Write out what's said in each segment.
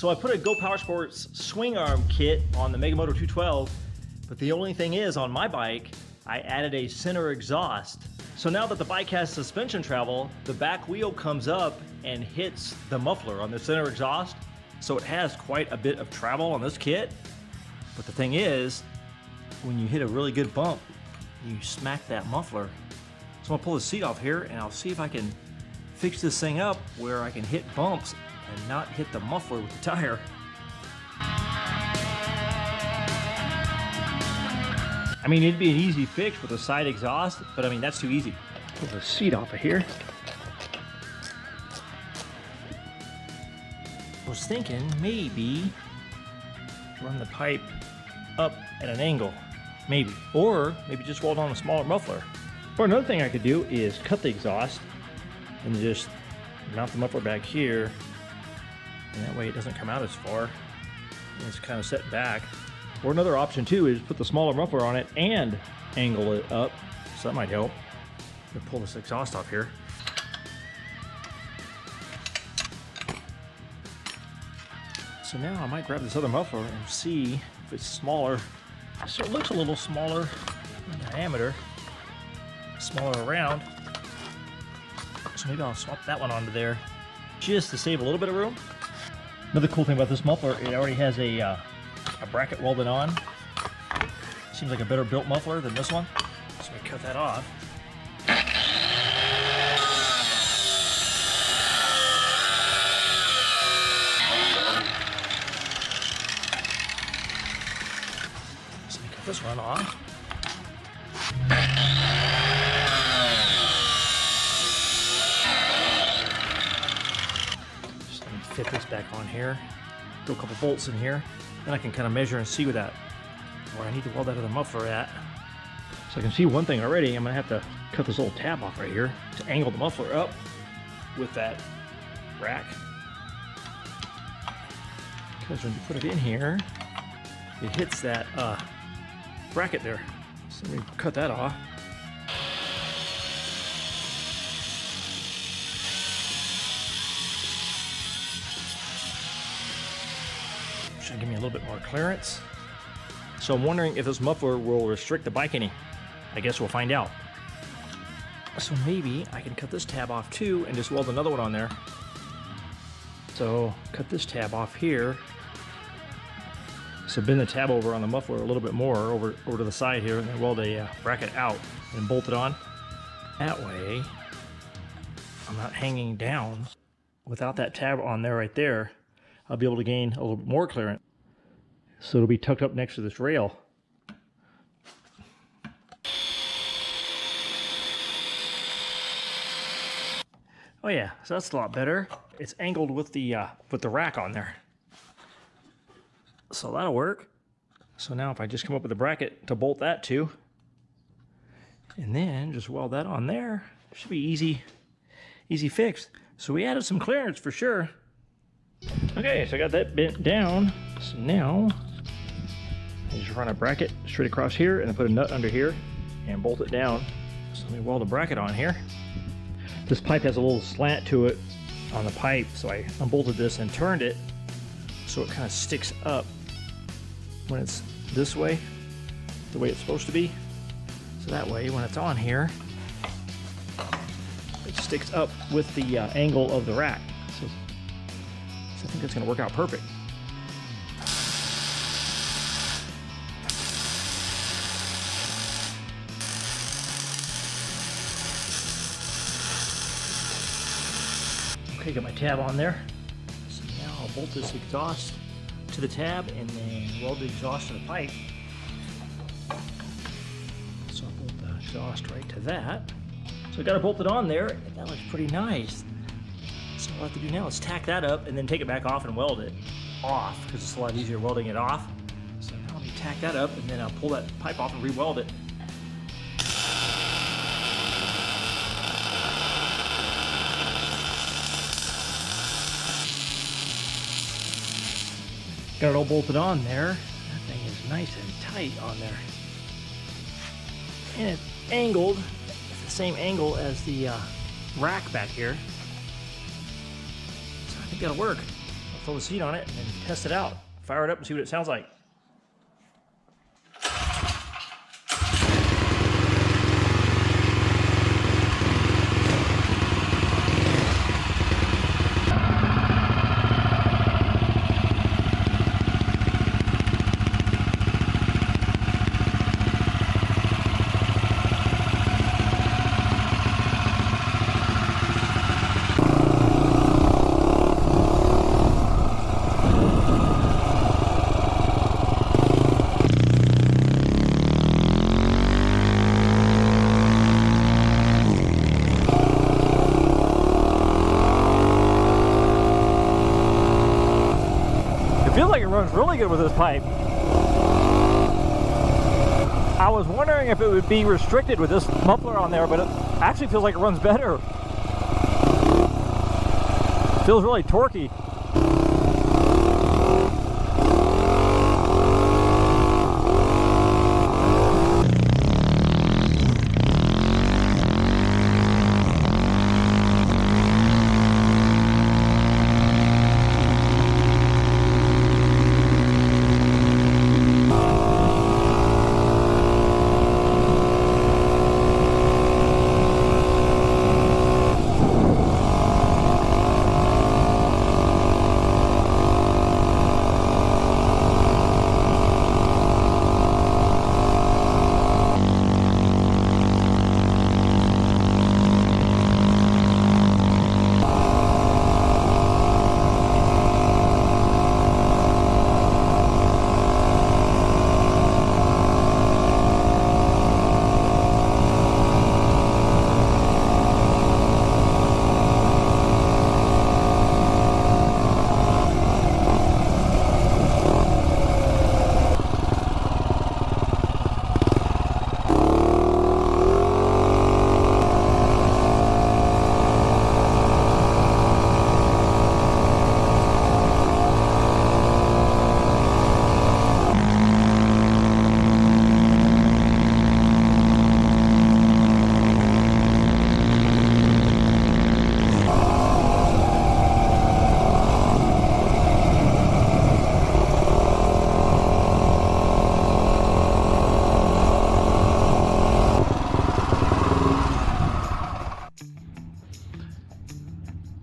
So I put a Go Power Sports swing arm kit on the Mega Moto 212, but the only thing is on my bike, I added a center exhaust. So now that the bike has suspension travel, the back wheel comes up and hits the muffler on the center exhaust. So it has quite a bit of travel on this kit. But the thing is, when you hit a really good bump, you smack that muffler. So I'm gonna pull the seat off here and I'll see if I can fix this thing up where I can hit bumps and not hit the muffler with the tire. I mean, it'd be an easy fix with a side exhaust, but I mean, that's too easy. Pull the seat off of here. I was thinking maybe run the pipe up at an angle, maybe. Or maybe just weld on a smaller muffler. Or another thing I could do is cut the exhaust and just mount the muffler back here. And that way it doesn't come out as far. And it's kind of set back. Or another option too is put the smaller muffler on it and angle it up. So that might help. I'm gonna pull this exhaust off here. So now I might grab this other muffler and see if it's smaller. So it looks a little smaller in diameter, smaller around. So maybe I'll swap that one onto there just to save a little bit of room. Another cool thing about this muffler, it already has a bracket welded on. Seems like a better built muffler than this one. So I cut that off. So I cut this one off. Just let me fit this back on here. Throw a couple bolts in here. Then I can kind of measure and see where I need to weld that other muffler at. So I can see one thing already. I'm gonna have to cut this little tab off right here to angle the muffler up with that rack. Because when you put it in here, it hits that bracket there. So let me cut that off. Should give me a little bit more clearance. So I'm wondering if this muffler will restrict the bike any. I guess we'll find out. So maybe I can cut this tab off too and just weld another one on there. So cut this tab off here. So bend the tab over on the muffler a little bit more over to the side here and then weld a bracket out and bolt it on. That way I'm not hanging down. Without that tab on there right there, I'll be able to gain a little bit more clearance. So it'll be tucked up next to this rail. Oh yeah, so that's a lot better. It's angled with the rack on there. So that'll work. So now if I just come up with a bracket to bolt that to, and then just weld that on there, it should be easy fix. So we added some clearance for sure. Okay, so I got that bent down. So now I just run a bracket straight across here and then put a nut under here and bolt it down. So let me weld a bracket on here. This pipe has a little slant to it on the pipe, so I unbolted this and turned it so it kind of sticks up when it's this way, the way it's supposed to be. So that way, when it's on here, it sticks up with the angle of the rack. So I think that's going to work out perfect. Okay, got my tab on there. So now I'll bolt this exhaust to the tab and then weld the exhaust to the pipe. So I'll bolt the exhaust right to that. So I got it bolted on there, and that looks pretty nice. So all I have to do now is tack that up and then take it back off and weld it off, because it's a lot easier welding it off. So now let me tack that up and then I'll pull that pipe off and re-weld it. Got it all bolted on there. That thing is nice and tight on there. And it's angled, it's the same angle as the rack back here. So I think that'll work. throw the seat on it and then test it out. Fire it up and see what it sounds like. It feels like it runs really good with this pipe. I was wondering if it would be restricted with this muffler on there, but it actually feels like it runs better. It feels really torquey.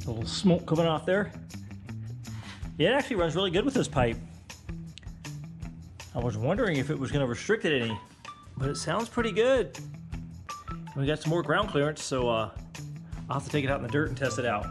A little smoke coming off there. Yeah, it actually runs really good with this pipe. I was wondering if it was going to restrict it any, but it sounds pretty good. We got some more ground clearance, so I'll have to take it out in the dirt and test it out.